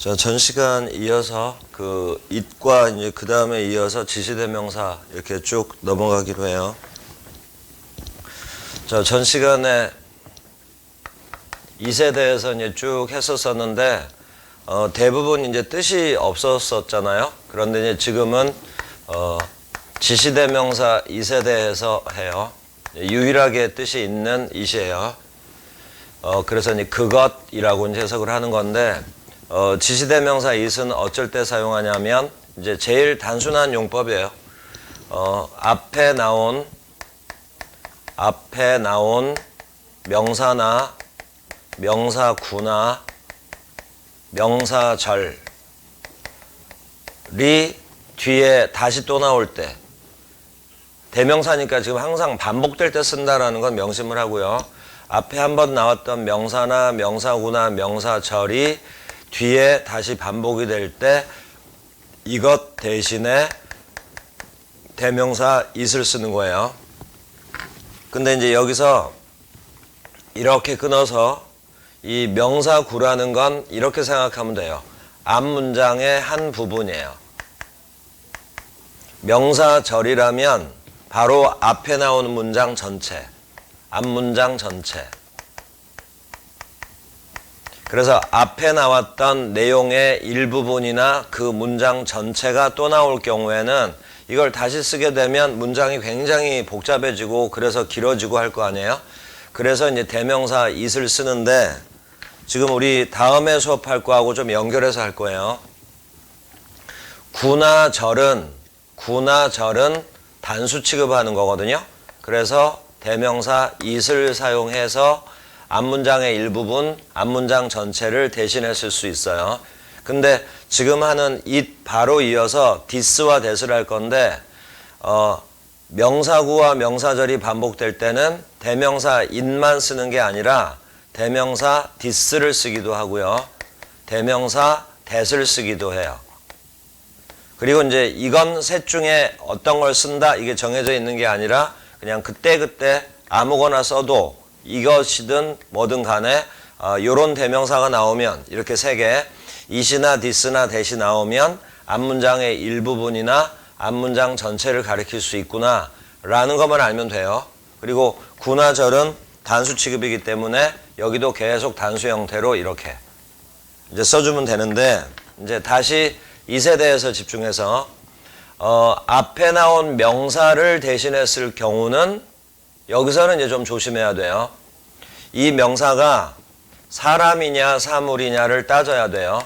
자, 전 시간 이어서 그 it과 이제 그 다음에 이어서 지시대명사 이렇게 쭉 넘어가기로 해요. 자, 전 시간에 it에 대해서 이제 쭉 했었었는데 대부분 이제 뜻이 없었었잖아요. 그런데 이제 지금은 지시대명사 it에 대해서 해요. 유일하게 뜻이 있는 it이에요. 그래서 이제 그것이라고 이제 해석을 하는 건데. 지시대명사 it은 어쩔 때 사용하냐면 이제 제일 단순한 용법이에요. 앞에 나온 명사나 명사구나 명사절이 뒤에 다시 또 나올 때, 대명사니까 지금 항상 반복될 때 쓴다라는 건 명심을 하고요. 앞에 한번 나왔던 명사나 명사구나 명사절이 뒤에 다시 반복이 될 때 이것 대신에 대명사 it을 쓰는 거예요. 근데 이제 여기서 이렇게 끊어서 이 명사구라는 건 이렇게 생각하면 돼요. 앞문장의 한 부분이에요. 명사절이라면 바로 앞에 나오는 문장 전체, 앞문장 전체. 그래서 앞에 나왔던 내용의 일부분이나 그 문장 전체가 또 나올 경우에는 이걸 다시 쓰게 되면 문장이 굉장히 복잡해지고 그래서 길어지고 할 거 아니에요. 그래서 이제 대명사 it을 쓰는데 지금 우리 다음에 수업할 거하고 좀 연결해서 할 거예요. 구나 절은 단수 취급하는 거거든요. 그래서 대명사 it을 사용해서 앞문장의 일부분, 앞문장 전체를 대신해 쓸 수 있어요. 근데 지금 하는 it 바로 이어서 this와 that을 할 건데 명사구와 명사절이 반복될 때는 대명사 it만 쓰는 게 아니라 대명사 this를 쓰기도 하고요. 대명사 that을 쓰기도 해요. 그리고 이제 이건 셋 중에 어떤 걸 쓴다 이게 정해져 있는 게 아니라 그냥 그때그때 아무거나 써도 이것이든 뭐든 간에 요런 대명사가 나오면 이렇게 세 개, it이나 this나 that이 나오면 앞문장의 일부분이나 앞문장 전체를 가리킬 수 있구나 라는 것만 알면 돼요. 그리고 구나 절은 단수 취급이기 때문에 여기도 계속 단수 형태로 이렇게 이제 써주면 되는데, 이제 다시 it에 대해서 집중해서 앞에 나온 명사를 대신해 쓸 경우는 여기서는 이제 좀 조심해야 돼요. 이 명사가 사람이냐 사물이냐를 따져야 돼요.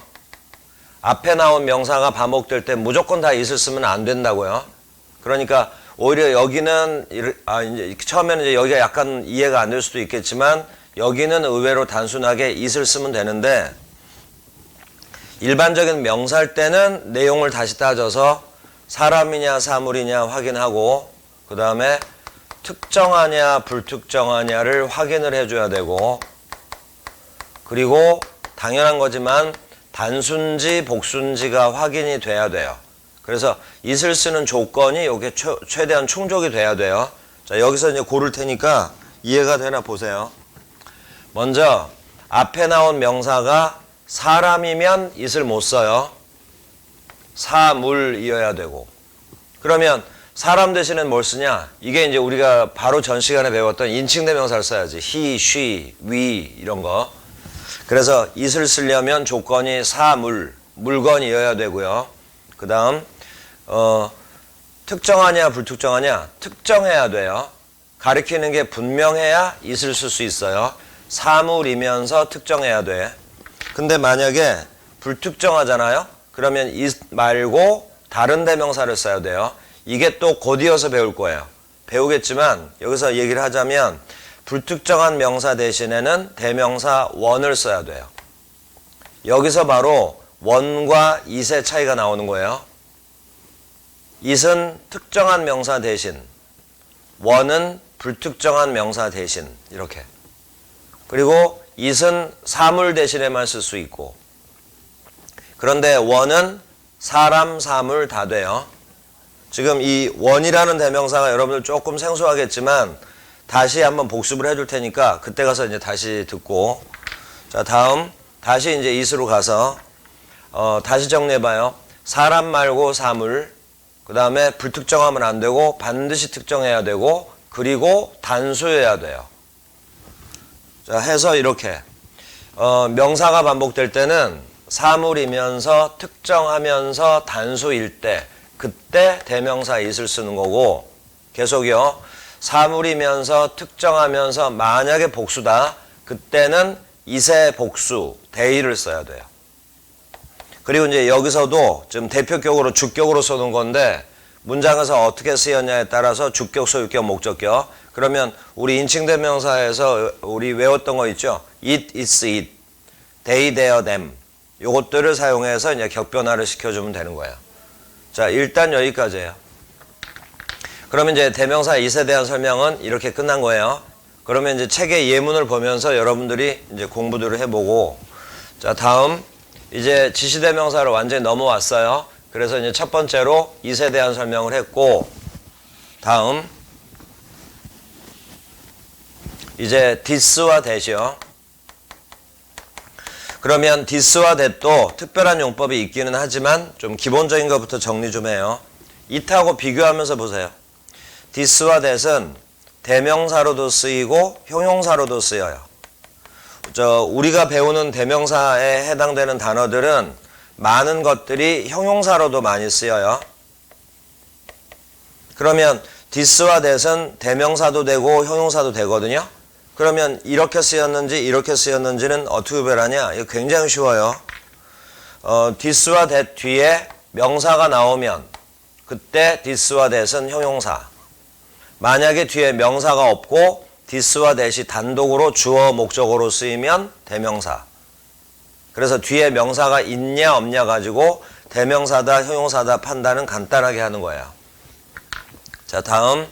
앞에 나온 명사가 반복될 때 무조건 다 it을 쓰면 안 된다고요. 그러니까 오히려 여기는 이제 처음에는 이제 여기가 약간 이해가 안 될 수도 있겠지만 여기는 의외로 단순하게 it을 쓰면 되는데, 일반적인 명사일 때는 내용을 다시 따져서 사람이냐 사물이냐 확인하고 그 다음에 특정하냐 불특정하냐를 확인을 해줘야 되고, 그리고 당연한 거지만 단순지 복순지가 확인이 돼야 돼요. 그래서 it을 쓰는 조건이 이게 최대한 충족이 돼야 돼요. 자, 여기서 이제 고를 테니까 이해가 되나 보세요. 먼저 앞에 나온 명사가 사람이면 it을 못 써요. 사물이어야 되고. 그러면 사람 대신에 뭘 쓰냐? 이게 이제 우리가 바로 전 시간에 배웠던 인칭대명사를 써야지. he, she, we 이런 거. 그래서 it을 쓰려면 조건이 사물, 물건이어야 되고요. 그 다음 특정하냐 불특정하냐? 특정해야 돼요. 가리키는 게 분명해야 it을 쓸 수 있어요. 사물이면서 특정해야 돼. 근데 만약에 불특정하잖아요? 그러면 it 말고 다른 대명사를 써야 돼요. 이게 또 곧 이어서 배울 거예요. 배우겠지만 여기서 얘기를 하자면 불특정한 명사 대신에는 대명사 one을 써야 돼요. 여기서 바로 one과 it의 차이가 나오는 거예요. it은 특정한 명사 대신, one은 불특정한 명사 대신 이렇게. 그리고 it은 사물 대신에만 쓸 수 있고, 그런데 one은 사람, 사물 다 돼요. 지금 이 one이라는 대명사가 여러분들 조금 생소하겠지만 다시 한번 복습을 해줄 테니까 그때 가서 이제 다시 듣고, 자, 다음 다시 이제 it으로 가서 다시 정리해봐요. 사람 말고 사물, 그 다음에 불특정하면 안 되고 반드시 특정해야 되고 그리고 단수여야 돼요. 자, 해서 이렇게 명사가 반복될 때는 사물이면서 특정하면서 단수일 때 그때 대명사 it을 쓰는 거고 계속이요. 사물이면서 특정하면서 만약에 복수다. 그때는 it의 복수 they를 써야 돼요. 그리고 이제 여기서도 좀 대표격으로 주격으로 쓰는 건데 문장에서 어떻게 쓰였냐에 따라서 주격, 소유격, 목적격. 그러면 우리 인칭대명사에서 우리 외웠던 거 있죠? it, it's it, they, their, them. 요것들을 사용해서 이제 격변화를 시켜주면 되는 거예요. 자, 일단 여기까지예요. 그러면 이제 대명사 it에 대한 설명은 이렇게 끝난 거예요. 그러면 이제 책의 예문을 보면서 여러분들이 이제 공부들을 해보고, 자, 다음 이제 지시대명사로 완전히 넘어왔어요. 그래서 이제 첫 번째로 it에 대한 설명을 했고, 다음 이제 this와 that이요. 그러면 this와 that도 특별한 용법이 있기는 하지만 좀 기본적인 것부터 정리 좀 해요. it하고 비교하면서 보세요. this와 that은 대명사로도 쓰이고 형용사로도 쓰여요. 우리가 배우는 대명사에 해당되는 단어들은 많은 것들이 형용사로도 많이 쓰여요. 그러면 this와 that은 대명사도 되고 형용사도 되거든요. 그러면 이렇게 쓰였는지 이렇게 쓰였는지는 어떻게 구별하냐? 이거 굉장히 쉬워요. this와 that 뒤에 명사가 나오면 그때 this와 that은 형용사. 만약에 뒤에 명사가 없고 this와 that이 단독으로 주어 목적어로 쓰이면 대명사. 그래서 뒤에 명사가 있냐 없냐 가지고 대명사다 형용사다 판단은 간단하게 하는 거예요. 자, 다음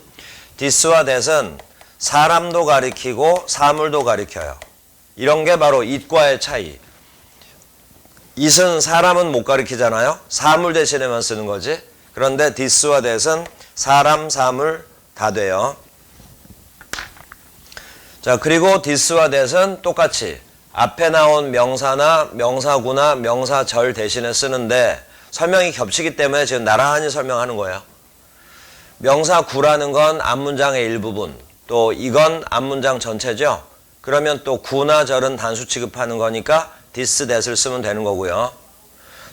this와 that은 사람도 가리키고 사물도 가리켜요. 이런 게 바로 it과의 차이. it은 사람은 못 가리키잖아요. 사물 대신에만 쓰는 거지. 그런데 this와 that은 사람, 사물 다 돼요. 자, 그리고 this와 that은 똑같이 앞에 나온 명사나 명사구나 명사절 대신에 쓰는데 설명이 겹치기 때문에 지금 나란히 설명하는 거예요. 명사구라는 건 앞문장의 일부분, 또 이건 앞문장 전체죠. 그러면 또 구나 절은 단수 취급하는 거니까 this, that을 쓰면 되는 거고요.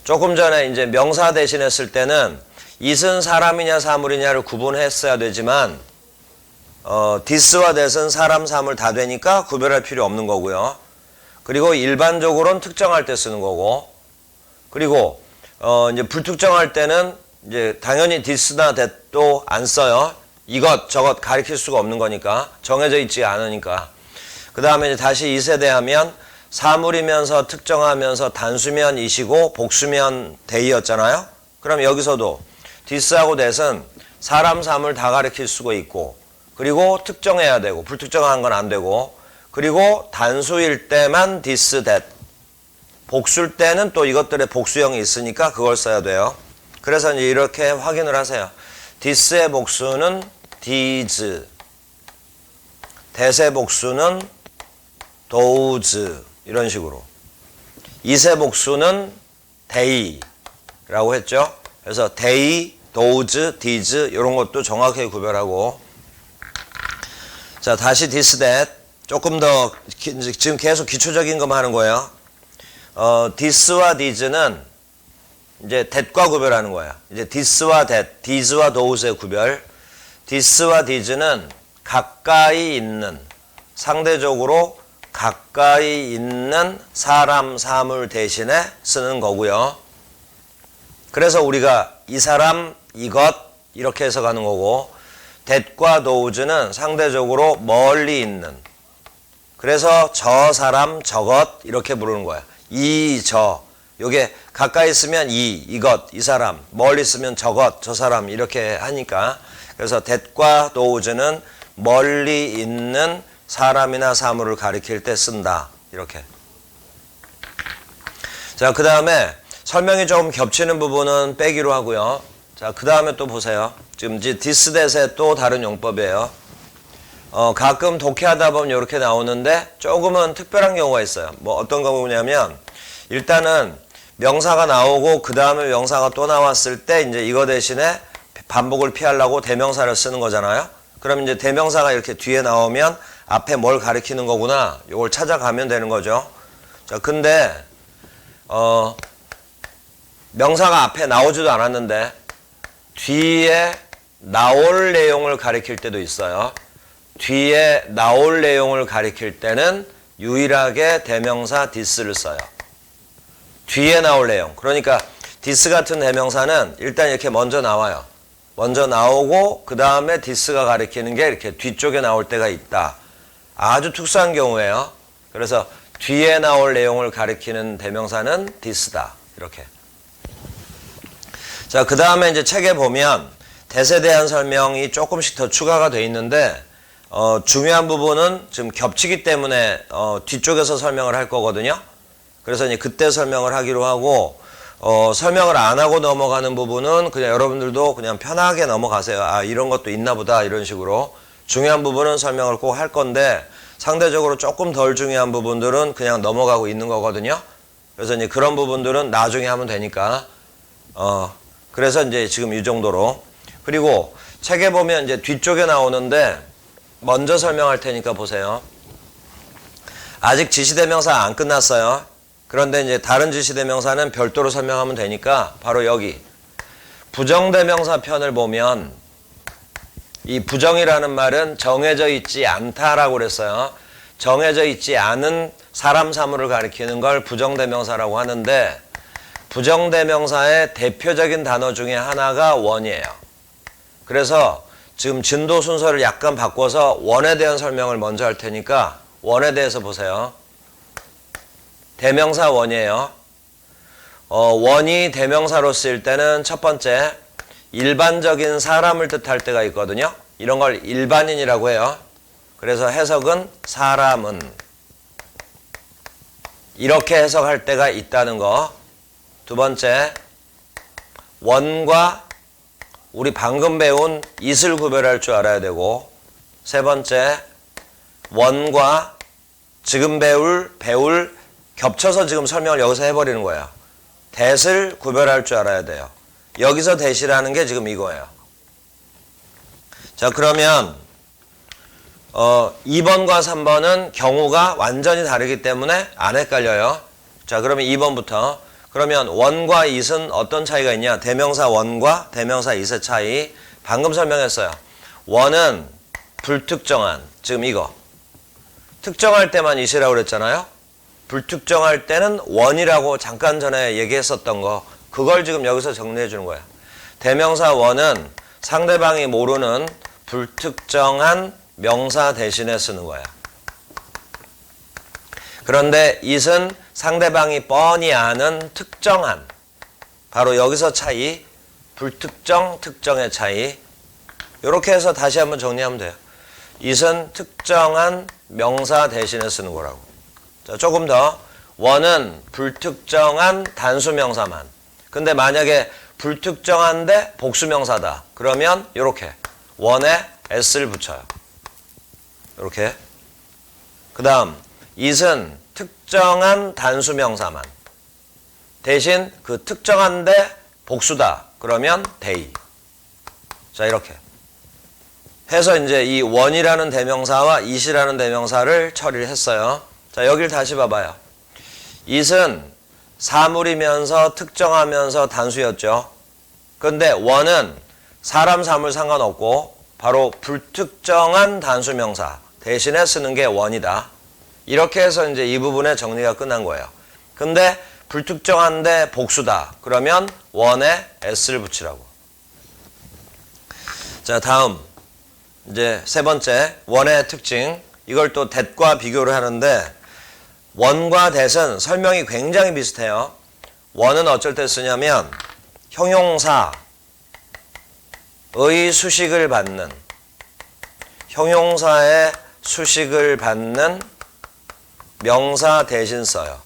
조금 전에 이제 명사 대신에 쓸 때는 it은 사람이냐 사물이냐를 구분했어야 되지만 this와 that은 사람, 사물 다 되니까 구별할 필요 없는 거고요. 그리고 일반적으로는 특정할 때 쓰는 거고, 그리고 이제 불특정할 때는 이제 당연히 this나 that도 안 써요. 이것 저것 가리킬 수가 없는 거니까, 정해져 있지 않으니까. 그 다음에 이제 다시 it에 대하면 사물이면서 특정하면서 단수면 it이고 복수면 they였잖아요. 그럼 여기서도 this하고 that은 사람, 사물 다 가리킬 수가 있고, 그리고 특정해야 되고 불특정한 건 안 되고, 그리고 단수일 때만 this, that, 복수일 때는 또 이것들의 복수형이 있으니까 그걸 써야 돼요. 그래서 이제 이렇게 확인을 하세요. this의 복수는 these, that의 복수는 those, 이런 식으로. it의 복수는 they라고 했죠. 그래서 they, those, these 이런 것도 정확하게 구별하고. 자, 다시 this, that. 조금 더 지금 계속 기초적인 것만 하는 거예요. this와 these는 이제 that과 구별하는 거야. 이제 this와 that, these와 those의 구별. this와 these는 가까이 있는, 상대적으로 가까이 있는 사람, 사물 대신에 쓰는 거고요. 그래서 우리가 이 사람, 이것 이렇게 해석하는 거고, that과 those는 상대적으로 멀리 있는, 그래서 저 사람, 저것 이렇게 부르는 거야. 이, 저. 요게 가까이 있으면 이것, 이 사람. 멀리 있으면 저것, 저 사람 이렇게 하니까. 그래서 that과 those는 멀리 있는 사람이나 사물을 가리킬 때 쓴다. 이렇게. 자, 그 다음에 설명이 조금 겹치는 부분은 빼기로 하고요. 자, 그 다음에 또 보세요. 지금 이제 this, that의 또 다른 용법이에요. 가끔 독해하다 보면 이렇게 나오는데 조금은 특별한 경우가 있어요. 뭐 어떤 경우냐면 일단은 명사가 나오고 그 다음에 명사가 또 나왔을 때 이제 이거 대신에 반복을 피하려고 대명사를 쓰는 거잖아요. 그럼 이제 대명사가 이렇게 뒤에 나오면 앞에 뭘 가리키는 거구나. 이걸 찾아가면 되는 거죠. 자, 근데 명사가 앞에 나오지도 않았는데 뒤에 나올 내용을 가리킬 때도 있어요. 뒤에 나올 내용을 가리킬 때는 유일하게 대명사 this를 써요. 뒤에 나올 내용. 그러니까 this 같은 대명사는 일단 이렇게 먼저 나와요. 먼저 나오고 그 다음에 this가 가리키는 게 이렇게 뒤쪽에 나올 때가 있다. 아주 특수한 경우예요. 그래서 뒤에 나올 내용을 가리키는 대명사는 this다. 이렇게. 자, 그 다음에 이제 책에 보면 that에 대한 설명이 조금씩 더 추가가 돼 있는데 중요한 부분은 지금 겹치기 때문에 뒤쪽에서 설명을 할 거거든요. 그래서 이제 그때 설명을 하기로 하고 설명을 안 하고 넘어가는 부분은 그냥 여러분들도 그냥 편하게 넘어가세요. 아, 이런 것도 있나 보다 이런 식으로. 중요한 부분은 설명을 꼭 할 건데 상대적으로 조금 덜 중요한 부분들은 그냥 넘어가고 있는 거거든요. 그래서 이제 그런 부분들은 나중에 하면 되니까 그래서 이제 지금 이 정도로. 그리고 책에 보면 이제 뒤쪽에 나오는데 먼저 설명할 테니까 보세요. 아직 지시대명사 안 끝났어요. 그런데 이제 다른 지시대명사는 별도로 설명하면 되니까 바로 여기 부정대명사 편을 보면 이 부정이라는 말은 정해져 있지 않다라고 그랬어요. 정해져 있지 않은 사람 사물을 가리키는 걸 부정대명사라고 하는데 부정대명사의 대표적인 단어 중에 하나가 원이에요. 그래서 지금 진도 순서를 약간 바꿔서 원에 대한 설명을 먼저 할 테니까 원에 대해서 보세요. 대명사 원이에요. 원이 대명사로 쓰일 때는 첫 번째 일반적인 사람을 뜻할 때가 있거든요. 이런 걸 일반인이라고 해요. 그래서 해석은 사람은 이렇게 해석할 때가 있다는 거. 두 번째 원과 우리 방금 배운 it을 구별할 줄 알아야 되고, 세 번째 원과 지금 배울 겹쳐서 지금 설명을 여기서 해버리는 거예요. that을 구별할 줄 알아야 돼요. 여기서 that이라는 게 지금 이거예요. 자, 그러면 2번과 3번은 경우가 완전히 다르기 때문에 안 헷갈려요. 자, 그러면 2번부터. 그러면 원과 it은 어떤 차이가 있냐? 대명사 원과 대명사 it의 차이. 방금 설명했어요. 원은 불특정한, 지금 이거. 특정할 때만 it이라고 그랬잖아요. 불특정할 때는 원이라고 잠깐 전에 얘기했었던 거. 그걸 지금 여기서 정리해 주는 거예요. 대명사 원은 상대방이 모르는 불특정한 명사 대신에 쓰는 거야. 그런데 it은 상대방이 뻔히 아는 특정한, 바로 여기서 차이, 불특정, 특정의 차이. 이렇게 해서 다시 한번 정리하면 돼요. it은 특정한 명사 대신에 쓰는 거라고. 자, 조금 더. 원은 불특정한 단수명사만. 근데 만약에 불특정한데 복수명사다. 그러면 이렇게 원에 s를 붙여요. 이렇게. 그 다음 it은 특정한 단수명사만. 대신 그 특정한데 복수다. 그러면 they. 자, 이렇게 해서 이제 이 원이라는 대명사와 it이라는 대명사를 처리를 했어요. 자, 여길 다시 봐봐요. it은 사물이면서 특정하면서 단수였죠. 근데 원은 사람 사물 상관없고 바로 불특정한 단수명사 대신에 쓰는 게 원이다. 이렇게 해서 이제 이 부분의 정리가 끝난 거예요. 근데 불특정한데 복수다. 그러면 원에 s를 붙이라고. 자, 다음 이제 세 번째 원의 특징. 이걸 또 that과 비교를 하는데 원과 that은 설명이 굉장히 비슷해요. 원은 어쩔 때 쓰냐면 형용사의 수식을 받는, 형용사의 수식을 받는 명사 대신 써요.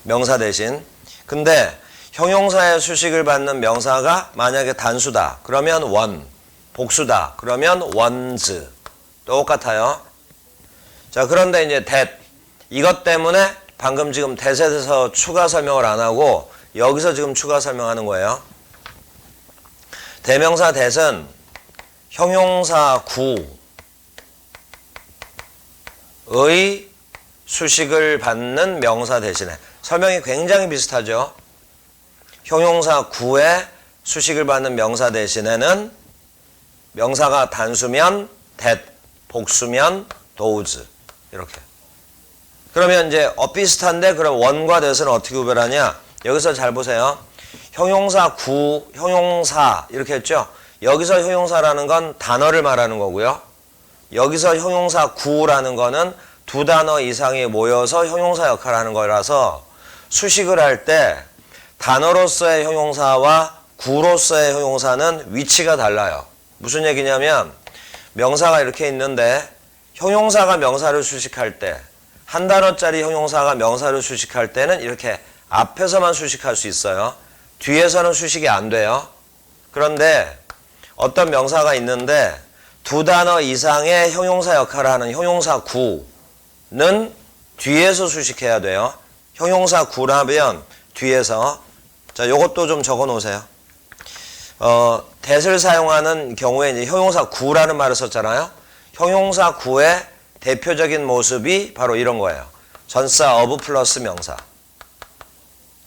명사 대신. 근데 형용사의 수식을 받는 명사가 만약에 단수다. 그러면 원. 복수다. 그러면 ones. 똑같아요. 자, 그런데 이제 that. 이것 때문에 방금 지금 that에 대해서 추가 설명을 안 하고 여기서 지금 추가 설명하는 거예요. 대명사 that은 형용사 구의 수식을 받는 명사 대신에 설명이 굉장히 비슷하죠. 형용사 구의 수식을 받는 명사 대신에는 명사가 단수면 that, 복수면 those 이렇게. 그러면 이제 비슷한데 그럼 원과 that은 어떻게 구별하냐? 여기서 잘 보세요. 형용사 구, 형용사 이렇게 했죠. 여기서 형용사라는 건 단어를 말하는 거고요. 여기서 형용사 구라는 거는 두 단어 이상이 모여서 형용사 역할을 하는 거라서 수식을 할 때 단어로서의 형용사와 구로서의 형용사는 위치가 달라요. 무슨 얘기냐면 명사가 이렇게 있는데 형용사가 명사를 수식할 때 한 단어짜리 형용사가 명사를 수식할 때는 이렇게 앞에서만 수식할 수 있어요. 뒤에서는 수식이 안 돼요. 그런데 어떤 명사가 있는데 두 단어 이상의 형용사 역할을 하는 형용사 구는 뒤에서 수식해야 돼요. 형용사 구라면 뒤에서. 자, 요것도 좀 적어 놓으세요. that을 사용하는 경우에 이제 형용사 구라는 말을 썼잖아요. 형용사 구의 대표적인 모습이 바로 이런 거예요. 전사 of 플러스 명사.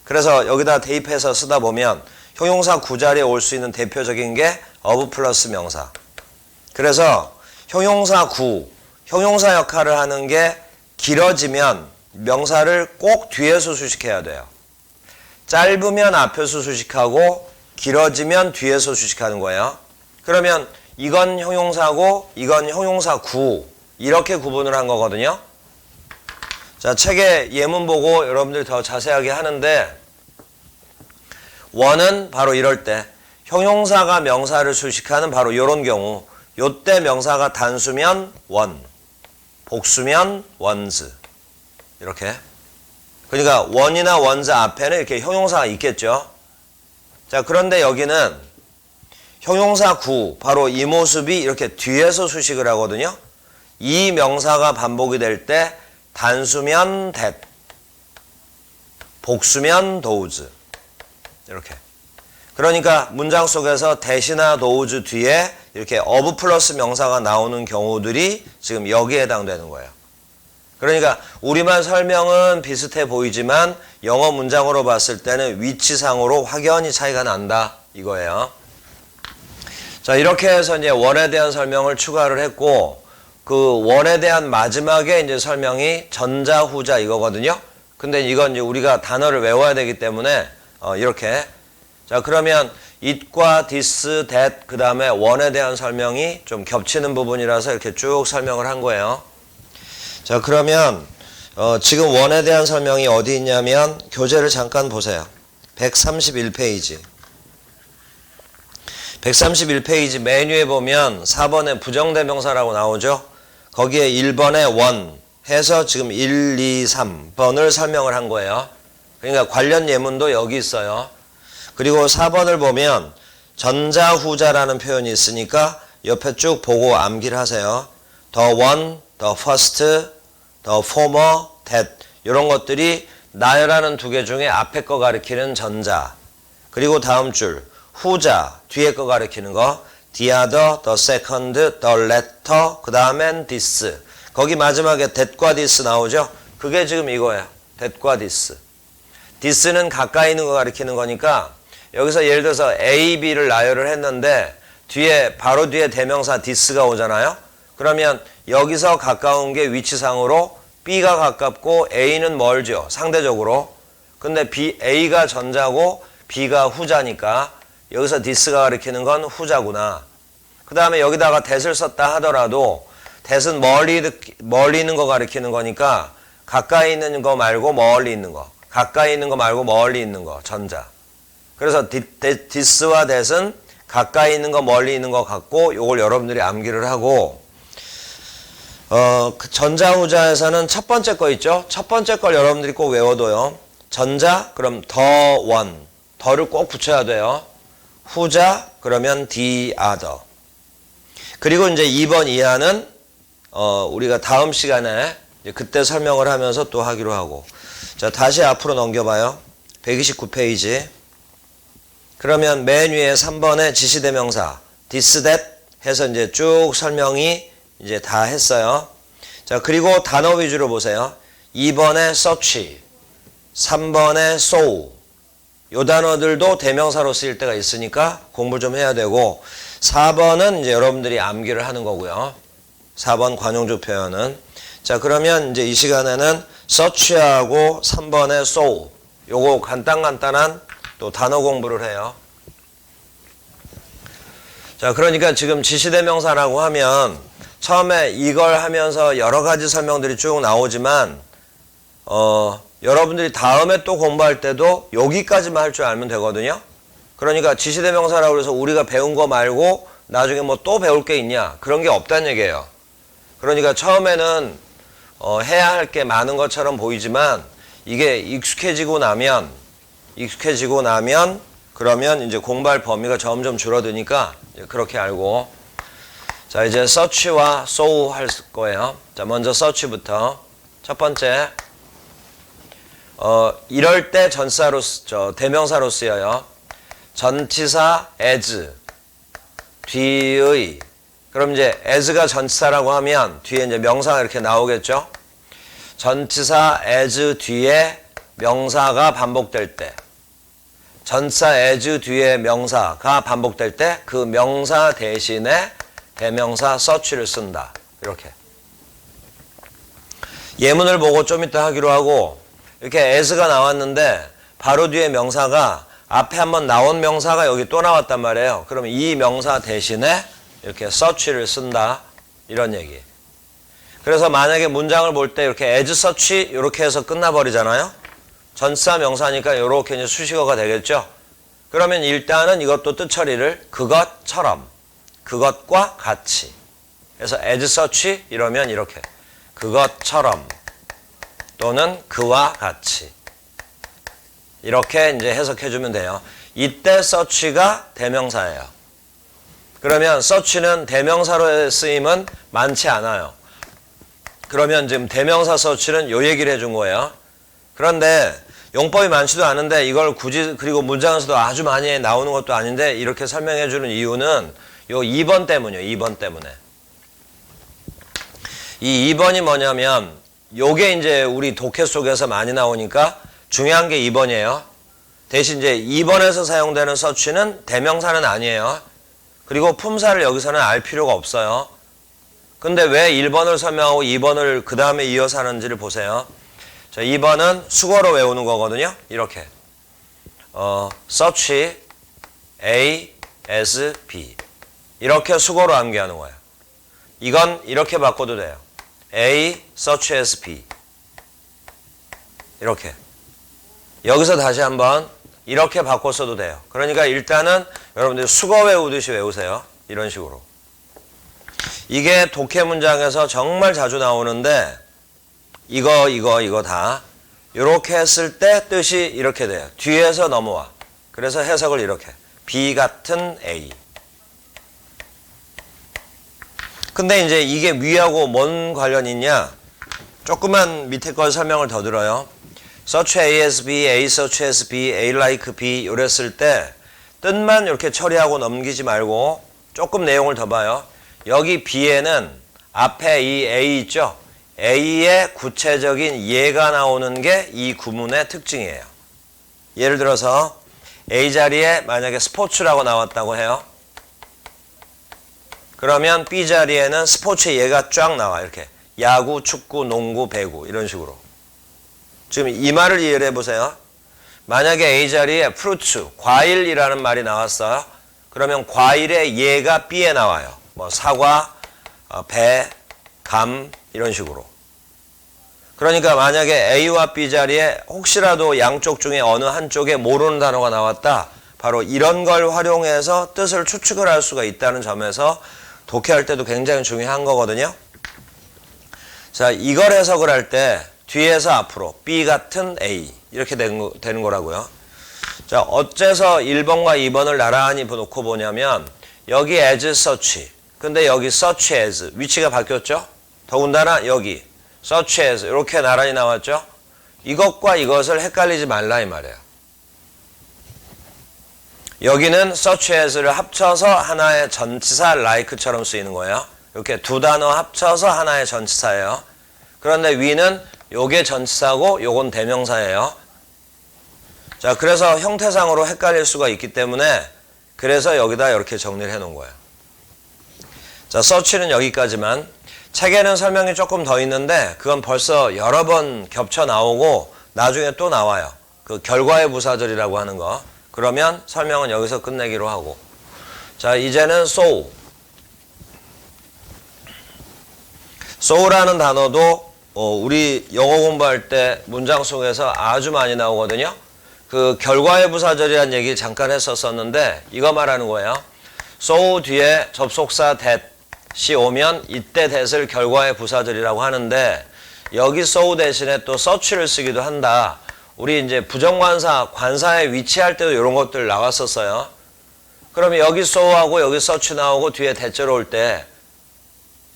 그래서 여기다 대입해서 쓰다 보면 형용사 구 자리에 올 수 있는 대표적인 게 of 플러스 명사. 그래서 형용사 구, 형용사 역할을 하는 게 길어지면 명사를 꼭 뒤에서 수식해야 돼요. 짧으면 앞에서 수식하고 길어지면 뒤에서 수식하는 거예요. 그러면 이건 형용사고 이건 형용사 구 이렇게 구분을 한 거거든요. 자, 책에 예문 보고 여러분들이 더 자세하게 하는데 원은 바로 이럴 때 형용사가 명사를 수식하는 바로 이런 경우 요때 명사가 단수면 원, 복수면 원즈 이렇게. 그러니까 원이나 원즈 앞에는 이렇게 형용사가 있겠죠. 자, 그런데 여기는 형용사 구, 바로 이 모습이 이렇게 뒤에서 수식을 하거든요. 이 명사가 반복이 될 때 단수면 that, 복수면 those 이렇게. 그러니까 문장 속에서 that이나 those 뒤에 이렇게 of 플러스 명사가 나오는 경우들이 지금 여기에 해당되는 거예요. 그러니까 우리말 설명은 비슷해 보이지만 영어 문장으로 봤을 때는 위치상으로 확연히 차이가 난다 이거예요. 자, 이렇게 해서 이제 원에 대한 설명을 추가를 했고 그 원에 대한 마지막에 이제 설명이 전자 후자 이거거든요. 근데 이건 이제 우리가 단어를 외워야 되기 때문에 이렇게. 자, 그러면 it과 this, that 그 다음에 원에 대한 설명이 좀 겹치는 부분이라서 이렇게 쭉 설명을 한 거예요. 자, 그러면 지금 원에 대한 설명이 어디 있냐면 교재를 잠깐 보세요. 131페이지. 131페이지 메뉴에 보면 4번에 부정대명사라고 나오죠. 거기에 1번에 원 해서 지금 1, 2, 3번을 설명을 한 거예요. 그러니까 관련 예문도 여기 있어요. 그리고 4번을 보면 전자 후자라는 표현이 있으니까 옆에 쭉 보고 암기를 하세요. The one, the first, the former, that 이런 것들이 나열하는 두 개 중에 앞에 거 가리키는 전자. 그리고 다음 줄 후자 뒤에 거 가리키는 거 the other, the second, the latter 그 다음엔 this. 거기 마지막에 that과 this 나오죠. 그게 지금 이거예요. that과 this. this는 가까이 있는 거 가리키는 거니까 여기서 예를 들어서 A, B를 나열을 했는데 뒤에 바로 뒤에 대명사 this가 오잖아요. 그러면 여기서 가까운 게 위치상으로 B가 가깝고 A는 멀죠. 상대적으로. 근데 A가 전자고 B가 후자니까 여기서 this가 가리키는 건 후자구나. 그 다음에 여기다가 that을 썼다 하더라도 that은 멀리 있는 거 가리키는 거니까 가까이 있는 거 말고 멀리 있는 거. 가까이 있는 거 말고 멀리 있는 거. 전자. 그래서 this와 that은 가까이 있는 거 멀리 있는 거 같고 요걸 여러분들이 암기를 하고 그 전자후자에서는 첫 번째 거 있죠. 첫 번째 걸 여러분들이 꼭 외워둬요. 전자 그럼 the one 더를 꼭 붙여야 돼요. 후자 그러면 the other. 그리고 이제 2번 이하는 우리가 다음 시간에 그때 설명을 하면서 또 하기로 하고 자, 다시 앞으로 넘겨봐요. 129페이지. 그러면 맨 위에 3번에 지시대명사 this, that 해서 이제 쭉 설명이 이제 다 했어요. 자, 그리고 단어 위주로 보세요. 2번에 such, 3번에 so. 요 단어들도 대명사로 쓰일 때가 있으니까 공부 좀 해야 되고, 4번은 이제 여러분들이 암기를 하는 거고요. 4번 관용조 표현은. 자, 그러면 이제 이 시간에는 such하고 3번에 so. 요거 간단한 또 단어 공부를 해요. 자, 그러니까 지금 지시대명사라고 하면 처음에 이걸 하면서 여러 가지 설명들이 쭉 나오지만, 여러분들이 다음에 또 공부할 때도 여기까지만 할 줄 알면 되거든요. 그러니까 지시대명사라고 해서 우리가 배운 거 말고 나중에 뭐 또 배울 게 있냐, 그런 게 없다는 얘기예요. 그러니까 처음에는 해야 할 게 많은 것처럼 보이지만 이게 익숙해지고 나면 그러면 이제 공부할 범위가 점점 줄어드니까 그렇게 알고. 자, 이제 search와 so 할 거예요. 자, 먼저 search부터. 첫 번째, 이럴 때 전사로, 대명사로 쓰여요. 전치사 as, 뒤의. 그럼 이제 as가 전치사라고 하면 뒤에 이제 명사가 이렇게 나오겠죠? 전치사 as 뒤에 명사가 반복될 때, 전치사 as 뒤에 명사가 반복될 때 그 명사 대신에 대명사 search를 쓴다. 이렇게. 예문을 보고 좀 이따 하기로 하고, 이렇게 as가 나왔는데 바로 뒤에 명사가 앞에 한번 나온 명사가 여기 또 나왔단 말이에요. 그럼 이 명사 대신에 이렇게 search를 쓴다. 이런 얘기. 그래서 만약에 문장을 볼 때 이렇게 as such 이렇게 해서 끝나버리잖아요. 전치사 명사니까 이렇게 이제 수식어가 되겠죠. 그러면 일단은 이것도 뜻 처리를 그것처럼, 그것과 같이. 그래서 as such 이러면 이렇게 그것처럼 또는 그와 같이 이렇게 이제 해석해주면 돼요. 이때 such가 대명사예요. 그러면 such는 대명사로 쓰임은 많지 않아요. 그러면 지금 대명사 search는 요 얘기를 해준 거예요. 그런데 용법이 많지도 않은데 이걸 굳이, 그리고 문장에서도 아주 많이 나오는 것도 아닌데 이렇게 설명해 주는 이유는 요 2번 때문이에요. 2번 때문에. 이 2번이 뭐냐면 요게 이제 우리 독해 속에서 많이 나오니까 중요한 게 2번이에요. 대신 이제 2번에서 사용되는 search는 대명사는 아니에요. 그리고 품사를 여기서는 알 필요가 없어요. 근데 왜 1번을 설명하고 2번을 그 다음에 이어서 하는지를 보세요. 자, 2번은 수거로 외우는 거거든요. 이렇게. search A as B. 이렇게 수거로 암기하는 거예요. 이건 이렇게 바꿔도 돼요. A search as B. 이렇게. 여기서 다시 한번 이렇게 바꿔 써도 돼요. 그러니까 일단은 여러분들 수거 외우듯이 외우세요. 이런 식으로. 이게 독해 문장에서 정말 자주 나오는데 이거 다 이렇게 했을 때 뜻이 이렇게 돼요. 뒤에서 넘어와. 그래서 해석을 이렇게. B 같은 A. 근데 이제 이게 위하고 뭔 관련이 있냐? 조금만 밑에 걸 설명을 더 들어요. search A as B, A search as B, A like B 이랬을 때 뜻만 이렇게 처리하고 넘기지 말고 조금 내용을 더 봐요. 여기 B에는 앞에 이 A 있죠? A의 구체적인 예가 나오는 게 이 구문의 특징이에요. 예를 들어서 A 자리에 만약에 스포츠라고 나왔다고 해요. 그러면 B 자리에는 스포츠의 예가 쫙 나와. 이렇게 야구, 축구, 농구, 배구 이런 식으로. 지금 이 말을 이해를 해보세요. 만약에 A 자리에 프루츠, 과일이라는 말이 나왔어요. 그러면 과일의 예가 B에 나와요. 뭐 사과, 배, 감 이런 식으로. 그러니까 만약에 A와 B 자리에 혹시라도 양쪽 중에 어느 한쪽에 모르는 단어가 나왔다. 바로 이런 걸 활용해서 뜻을 추측을 할 수가 있다는 점에서 독해할 때도 굉장히 중요한 거거든요. 자, 이걸 해석을 할 때 뒤에서 앞으로 B 같은 A 이렇게 되는 거라고요. 자, 어째서 1번과 2번을 나란히 놓고 보냐면 여기 as such 근데 여기 such as 위치가 바뀌었죠. 더군다나 여기 such as 이렇게 나란히 나왔죠. 이것과 이것을 헷갈리지 말라 이 말이에요. 여기는 such as를 합쳐서 하나의 전치사 like처럼 쓰이는 거예요. 이렇게 두 단어 합쳐서 하나의 전치사예요. 그런데 위는 요게 전치사고 요건 대명사예요. 자, 그래서 형태상으로 헷갈릴 수가 있기 때문에 그래서 여기다 이렇게 정리를 해 놓은 거예요. 자, search는 여기까지만. 책에는 설명이 조금 더 있는데 그건 벌써 여러 번 겹쳐 나오고 나중에 또 나와요. 그 결과의 부사절이라고 하는 거. 그러면 설명은 여기서 끝내기로 하고. 자, 이제는 so. so라는 단어도 우리 영어 공부할 때 문장 속에서 아주 많이 나오거든요. 그 결과의 부사절이라는 얘기 잠깐 했었었는데 이거 말하는 거예요. so 뒤에 접속사 that이 오면 이때 that을 결과의 부사절이라고 하는데 여기 so 대신에 또 search를 쓰기도 한다. 우리 이제 부정관사, 관사에 위치할 때도 이런 것들 나왔었어요. 그러면 여기 so하고 여기 search 나오고 뒤에 that절 올 때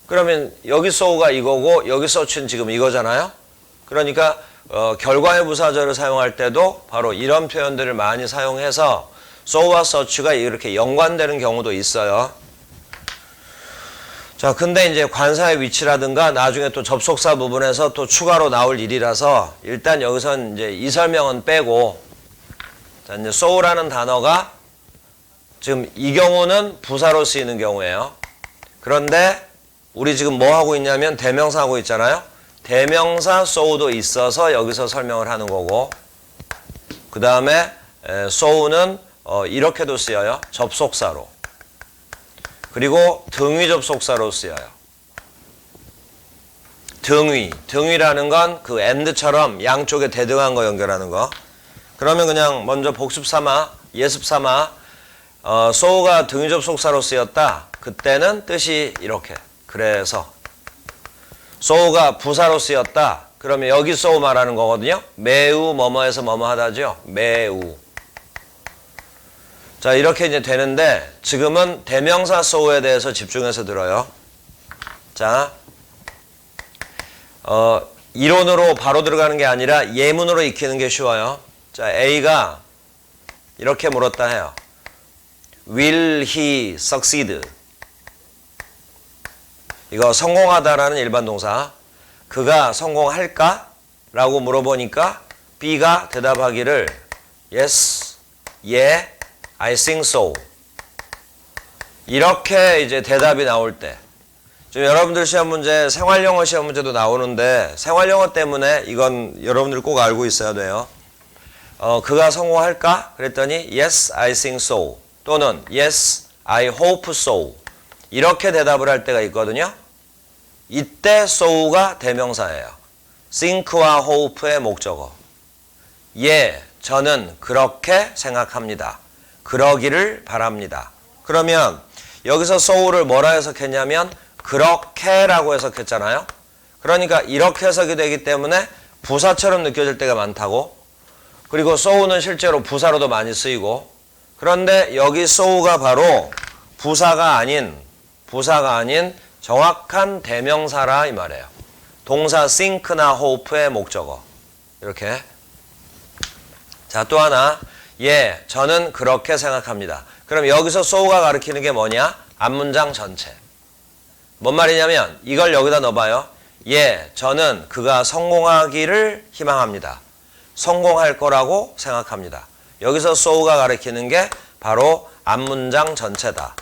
그러면 여기 so가 이거고 여기 search는 지금 이거잖아요. 그러니까 결과의 부사절을 사용할 때도 바로 이런 표현들을 많이 사용해서 so와 search가 이렇게 연관되는 경우도 있어요. 자, 근데 이제 관사의 위치라든가 나중에 또 접속사 부분에서 또 추가로 나올 일이라서 일단 여기선 이제 이 설명은 빼고, 자, 이제 so라는 단어가 지금 이 경우는 부사로 쓰이는 경우예요. 그런데 우리 지금 뭐 하고 있냐면 대명사 하고 있잖아요. 대명사 so도 있어서 여기서 설명을 하는 거고, 그 다음에 so는 이렇게도 쓰여요. 접속사로. 그리고 등위 접속사로 쓰여요. 등위라는 건 그 and처럼 양쪽에 대등한 거 연결하는 거. 그러면 그냥 먼저 복습 삼아, 예습 삼아, so가 등위 접속사로 쓰였다. 그때는 뜻이 이렇게. 그래서 so가 부사로 쓰였다. 그러면 여기 so 말하는 거거든요. 매우 뭐뭐해서 뭐뭐 하다죠. 매우. 자, 이렇게 이제 되는데 지금은 대명사 so에 대해서 집중해서 들어요. 자, 이론으로 바로 들어가는 게 아니라 예문으로 익히는 게 쉬워요. 자, A가 이렇게 물었다 해요. Will he succeed? 이거 성공하다라는 일반 동사. 그가 성공할까? 라고 물어보니까 B가 대답하기를 Yes, yeah, I think so. 이렇게 이제 대답이 나올 때, 지금 여러분들 시험 문제, 생활영어 시험 문제도 나오는데 생활영어 때문에 이건 여러분들 꼭 알고 있어야 돼요. 그가 성공할까? 그랬더니 Yes, I think so. 또는 Yes, I hope so. 이렇게 대답을 할 때가 있거든요. 이때 so가 대명사예요. think와 hope의 목적어. 예, 저는 그렇게 생각합니다. 그러기를 바랍니다. 그러면 여기서 so를 뭐라 해석했냐면 그렇게라고 해석했잖아요. 그러니까 이렇게 해석이 되기 때문에 부사처럼 느껴질 때가 많다고. 그리고 so는 실제로 부사로도 많이 쓰이고. 그런데 여기 so가 바로 부사가 아닌 정확한 대명사라 이 말이에요. 동사 think나 hope의 목적어. 이렇게. 자, 또 하나. 예, 저는 그렇게 생각합니다. 그럼 여기서 so가 가리키는 게 뭐냐? 앞문장 전체. 뭔 말이냐면 이걸 여기다 넣어봐요. 예, 저는 그가 성공하기를 희망합니다. 성공할 거라고 생각합니다. 여기서 so가 가리키는 게 바로 앞문장 전체다.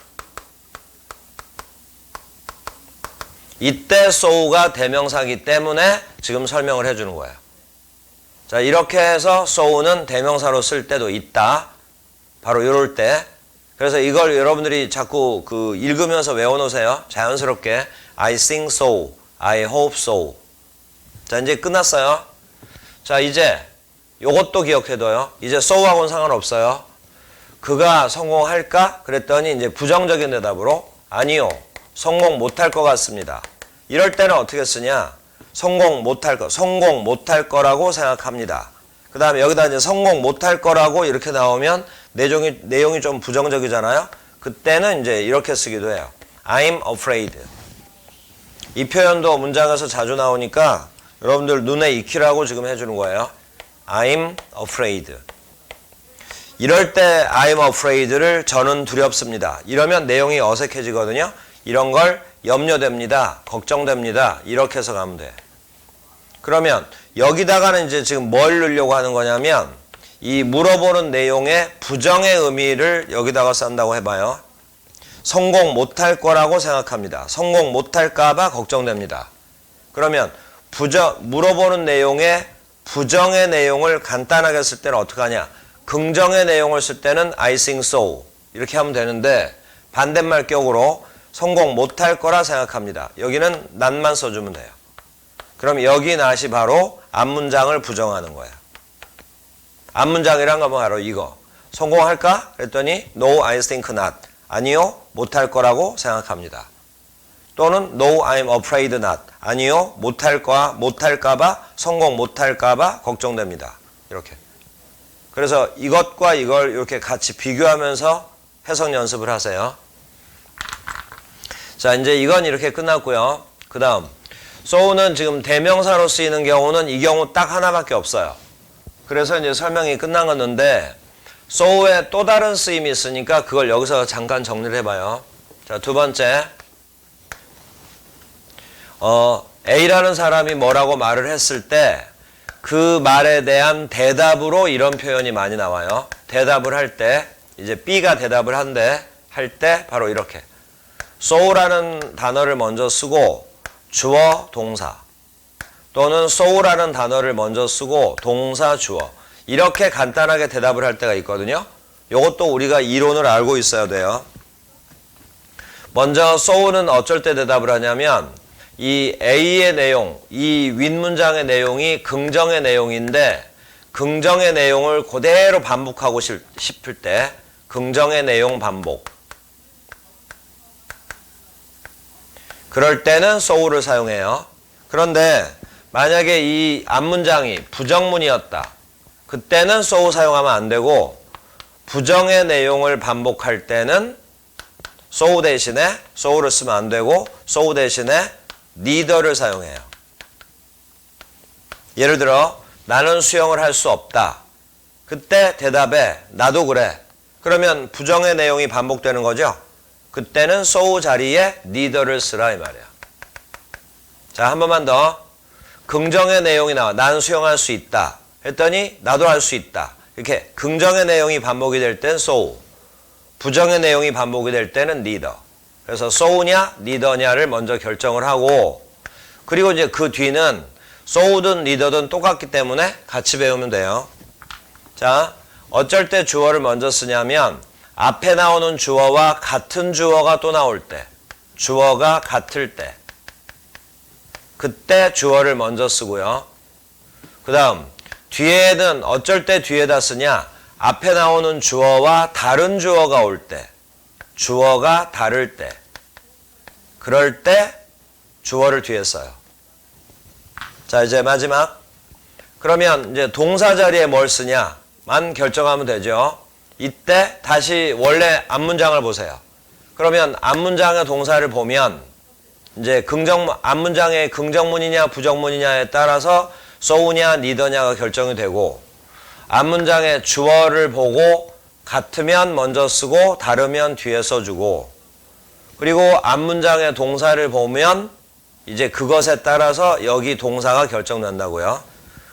이때 so가 대명사이기 때문에 지금 설명을 해주는 거예요. 자, 이렇게 해서 so는 대명사로 쓸 때도 있다. 바로 이럴 때. 그래서 이걸 여러분들이 자꾸 읽으면서 외워놓으세요. 자연스럽게. I think so. I hope so. 자, 이제 끝났어요. 자, 이제 요것도 기억해둬요. 이제 so하고는 상관없어요. 그가 성공할까? 그랬더니 이제 부정적인 대답으로 아니요. 성공 못할 것 같습니다. 이럴 때는 어떻게 쓰냐? 성공 못할 거라고 생각합니다. 그 다음에 여기다 이제 성공 못할 거라고 이렇게 나오면 내용이 좀 부정적이잖아요. 그때는 이제 이렇게 쓰기도 해요. I'm afraid. 이 표현도 문장에서 자주 나오니까 여러분들 눈에 익히라고 지금 해주는 거예요. I'm afraid. 이럴 때 I'm afraid를 저는 두렵습니다. 이러면 내용이 어색해지거든요. 이런 걸 염려됩니다. 걱정됩니다. 이렇게 해서 가면 돼. 그러면 여기다가는 이제 지금 뭘 넣으려고 하는 거냐면 이 물어보는 내용의 부정의 의미를 여기다가 쓴다고 해봐요. 성공 못할 거라고 생각합니다. 성공 못할까 봐 걱정됩니다. 그러면 물어보는 내용의 부정의 내용을 간단하게 쓸 때는 어떻게 하냐. 긍정의 내용을 쓸 때는 I think so 이렇게 하면 되는데 반대말 격으로 성공 못할 거라 생각합니다. 여기는 not만 써주면 돼요. 그럼 여기 not이 바로 앞문장을 부정하는 거야. 앞문장이란 건 바로 이거. 성공할까? 그랬더니 No, I think not. 아니요, 못할 거라고 생각합니다. 또는 No, I'm afraid not. 아니요, 못할까 봐, 성공 못할까 봐 걱정됩니다. 이렇게. 그래서 이것과 이걸 이렇게 같이 비교하면서 해석 연습을 하세요. 자, 이제 이건 이렇게 끝났고요. 그 다음 so는 지금 대명사로 쓰이는 경우는 이 경우 딱 하나밖에 없어요. 그래서 이제 설명이 끝난 건데 so의 또 다른 쓰임이 있으니까 그걸 여기서 잠깐 정리를 해봐요. 자, 두 번째 A라는 사람이 뭐라고 말을 했을 때 그 말에 대한 대답으로 이런 표현이 많이 나와요. 대답을 할 때 이제 B가 대답을 할 때 바로 이렇게 so라는 단어를 먼저 쓰고 주어, 동사 또는 so라는 단어를 먼저 쓰고 동사, 주어 이렇게 간단하게 대답을 할 때가 있거든요. 이것도 우리가 이론을 알고 있어야 돼요. 먼저 so는 어쩔 때 대답을 하냐면 이 A의 내용, 이 윗문장의 내용이 긍정의 내용인데 긍정의 내용을 그대로 반복하고 싶을 때 긍정의 내용 반복 그럴 때는 so를 사용해요. 그런데 만약에 이 앞문장이 부정문이었다. 그때는 so 사용하면 안 되고 부정의 내용을 반복할 때는 so 대신에 so를 쓰면 안 되고 so 대신에 neither를 사용해요. 예를 들어 나는 수영을 할 수 없다. 그때 대답에 나도 그래. 그러면 부정의 내용이 반복되는 거죠. 그때는 so 자리에 neither를 쓰라 이 말이야. 자, 한 번만 더. 긍정의 내용이 나와. 난 수영할 수 있다. 했더니 나도 할 수 있다. 이렇게 긍정의 내용이 반복이 될 땐 so. 부정의 내용이 반복이 될 때는 neither. 그래서 so냐 neither냐를 먼저 결정을 하고 그리고 이제 그 뒤는 so든 neither든 똑같기 때문에 같이 배우면 돼요. 자, 어쩔 때 주어를 먼저 쓰냐면 앞에 나오는 주어와 같은 주어가 또 나올 때 주어가 같을 때 그때 주어를 먼저 쓰고요. 그 다음 뒤에는 어쩔 때 뒤에다 쓰냐 앞에 나오는 주어와 다른 주어가 올 때 주어가 다를 때 그럴 때 주어를 뒤에 써요. 자, 이제 마지막 그러면 이제 동사 자리에 뭘 쓰냐만 결정하면 되죠. 이때 다시 원래 앞문장을 보세요. 그러면 앞문장의 동사를 보면 이제 앞문장의 긍정문이냐 부정문이냐에 따라서 so냐 neither냐가 결정이 되고 앞문장의 주어를 보고 같으면 먼저 쓰고 다르면 뒤에 써주고 그리고 앞문장의 동사를 보면 이제 그것에 따라서 여기 동사가 결정된다고요.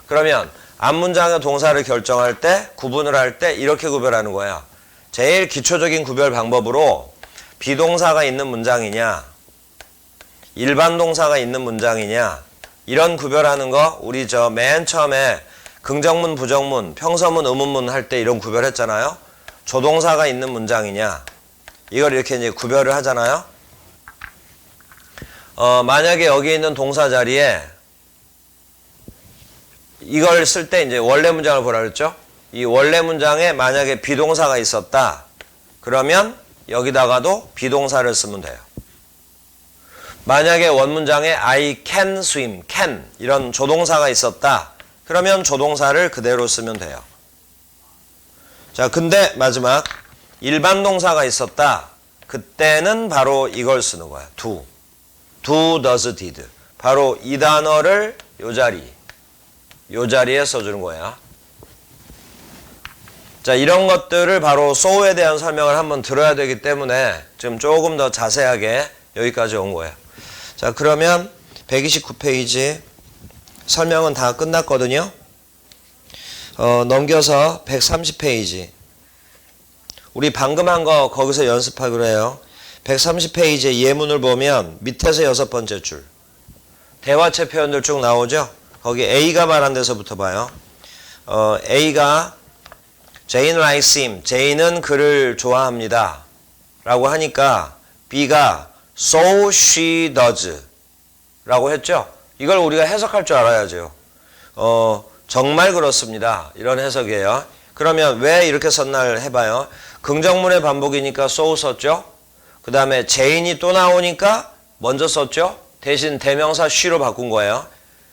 그러면 앞문장의 동사를 결정할 때 구분을 할 때 이렇게 구별하는 거야. 제일 기초적인 구별 방법으로 비동사가 있는 문장이냐 일반 동사가 있는 문장이냐 이런 구별하는 거 우리 맨 처음에 긍정문, 부정문, 평서문, 의문문 할 때 이런 구별했잖아요. 조동사가 있는 문장이냐 이걸 이렇게 이제 구별을 하잖아요. 만약에 여기 있는 동사 자리에 이걸 쓸 때 이제 원래 문장을 보라 그랬죠. 이 원래 문장에 만약에 비동사가 있었다. 그러면 여기다가도 비동사를 쓰면 돼요. 만약에 원문장에 I can swim, can 이런 조동사가 있었다. 그러면 조동사를 그대로 쓰면 돼요. 자, 근데 마지막 일반 동사가 있었다. 그때는 바로 이걸 쓰는 거야. do, does, did. 바로 이 단어를 요 자리에 써주는 거야. 자, 이런 것들을 바로 so에 대한 설명을 한번 들어야 되기 때문에 지금 조금 더 자세하게 여기까지 온 거예요. 자, 그러면 129페이지 설명은 다 끝났거든요. 넘겨서 130페이지. 우리 방금 한 거 거기서 연습하기로 해요. 130페이지의 예문을 보면 밑에서 6번째 줄. 대화체 표현들 쭉 나오죠? 거기 A가 말한 데서부터 봐요. A가 Jane likes him. Jane은 그를 좋아합니다. 라고 하니까 B가 so she does. 라고 했죠? 이걸 우리가 해석할 줄 알아야죠. 정말 그렇습니다. 이런 해석이에요. 그러면 왜 이렇게 썼나를 해봐요. 긍정문의 반복이니까 so 썼죠? 그 다음에 Jane이 또 나오니까 먼저 썼죠? 대신 대명사 she로 바꾼 거예요.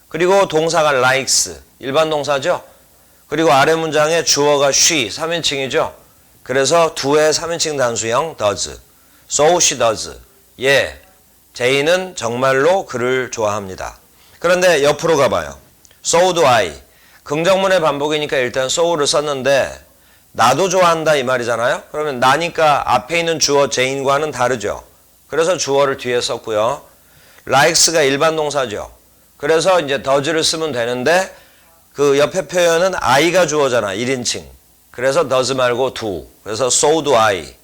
그리고 동사가 likes, 일반 동사죠? 그리고 아래 문장에 주어가 she, 3인칭이죠? 그래서 두의 3인칭 단수형 does. So she does. 예, 제이는 정말로 그를 좋아합니다. 그런데 옆으로 가봐요. So do I. 긍정문의 반복이니까 일단 so를 썼는데 나도 좋아한다 이 말이잖아요. 그러면 나니까 앞에 있는 주어 제인과는 다르죠. 그래서 주어를 뒤에 썼고요. likes가 일반 동사죠. 그래서 이제 does를 쓰면 되는데 그 옆에 표현은 I가 주어잖아. 1인칭. 그래서 does 말고 do. 그래서 so do I.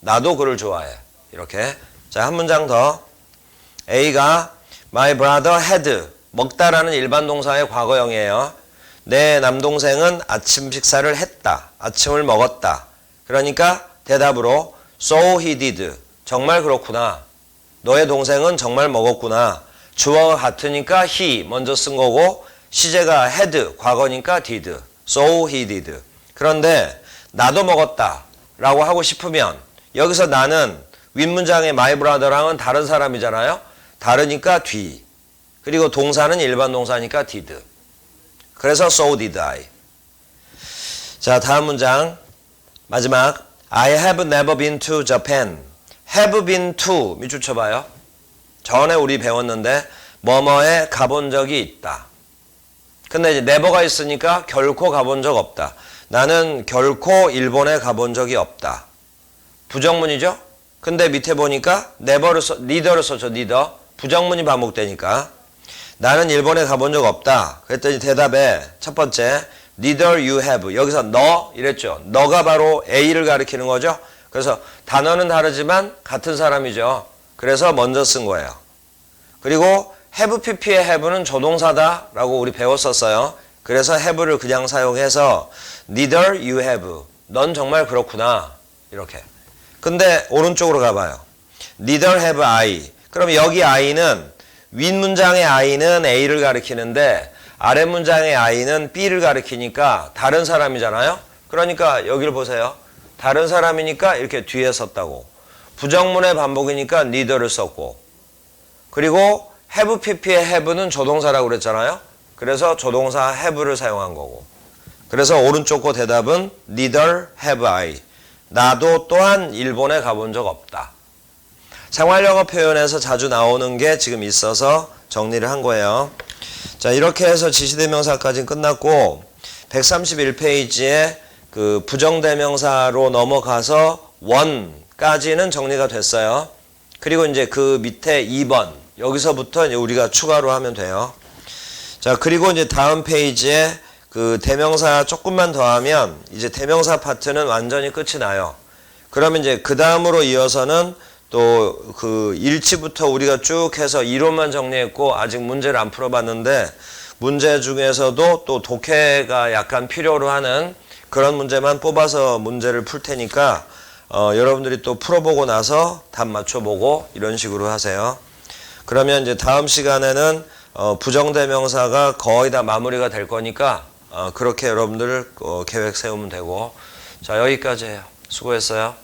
나도 그를 좋아해. 이렇게. 자, 한 문장 더. A가 My brother had. 먹다라는 일반 동사의 과거형이에요. 내 남동생은 아침 식사를 했다. 아침을 먹었다. 그러니까 대답으로 So he did. 정말 그렇구나. 너의 동생은 정말 먹었구나. 주어가 같으니까 he 먼저 쓴 거고 시제가 had, 과거니까 did. So he did. 그런데 나도 먹었다 라고 하고 싶으면 여기서 나는 윗문장의 my brother랑은 다른 사람이잖아요. 다르니까 뒤. 그리고 동사는 일반 동사니까 did. 그래서 so did I. 자, 다음 문장 마지막. I have never been to Japan. have been to 밑줄 쳐봐요. 전에 우리 배웠는데 뭐뭐에 가본 적이 있다. 근데 이제 never가 있으니까 결코 가본 적 없다. 나는 결코 일본에 가본 적이 없다. 부정문이죠? 근데 밑에 보니까 neither를 썼죠. neither. 부정문이 반복되니까. 나는 일본에 가본 적 없다. 그랬더니 대답에 첫 번째 neither you have. 여기서 너 이랬죠. 너가 바로 A를 가리키는 거죠. 그래서 단어는 다르지만 같은 사람이죠. 그래서 먼저 쓴 거예요. 그리고 have pp의 have는 조동사다 라고 우리 배웠었어요. 그래서 have를 그냥 사용해서 neither you have. 넌 정말 그렇구나. 이렇게. 근데 오른쪽으로 가봐요. neither have I. 그럼 여기 I는 윗문장의 I는 A를 가리키는데 아랫문장의 I는 B를 가리키니까 다른 사람이잖아요. 그러니까 여기를 보세요. 다른 사람이니까 이렇게 뒤에 썼다고. 부정문의 반복이니까 neither를 썼고. 그리고 have pp의 have는 조동사라고 그랬잖아요. 그래서 조동사 have를 사용한 거고. 그래서 오른쪽 거 대답은 neither have I. 나도 또한 일본에 가본 적 없다. 생활영어 표현에서 자주 나오는 게 지금 있어서 정리를 한 거예요. 자, 이렇게 해서 지시대명사까지는 끝났고 131페이지에 그 부정대명사로 넘어가서 원까지는 정리가 됐어요. 그리고 이제 그 밑에 2번 여기서부터 이제 우리가 추가로 하면 돼요. 자, 그리고 이제 다음 페이지에 그 대명사 조금만 더 하면 이제 대명사 파트는 완전히 끝이 나요. 그러면 이제 그 다음으로 이어서는 또 그 일치부터 우리가 쭉 해서 이론만 정리했고 아직 문제를 안 풀어봤는데 문제 중에서도 또 독해가 약간 필요로 하는 그런 문제만 뽑아서 문제를 풀 테니까 여러분들이 또 풀어보고 나서 답 맞춰보고 이런 식으로 하세요. 그러면 이제 다음 시간에는 부정대명사가 거의 다 마무리가 될 거니까 그렇게 여러분들 계획 세우면 되고. 자, 여기까지 해요. 수고했어요.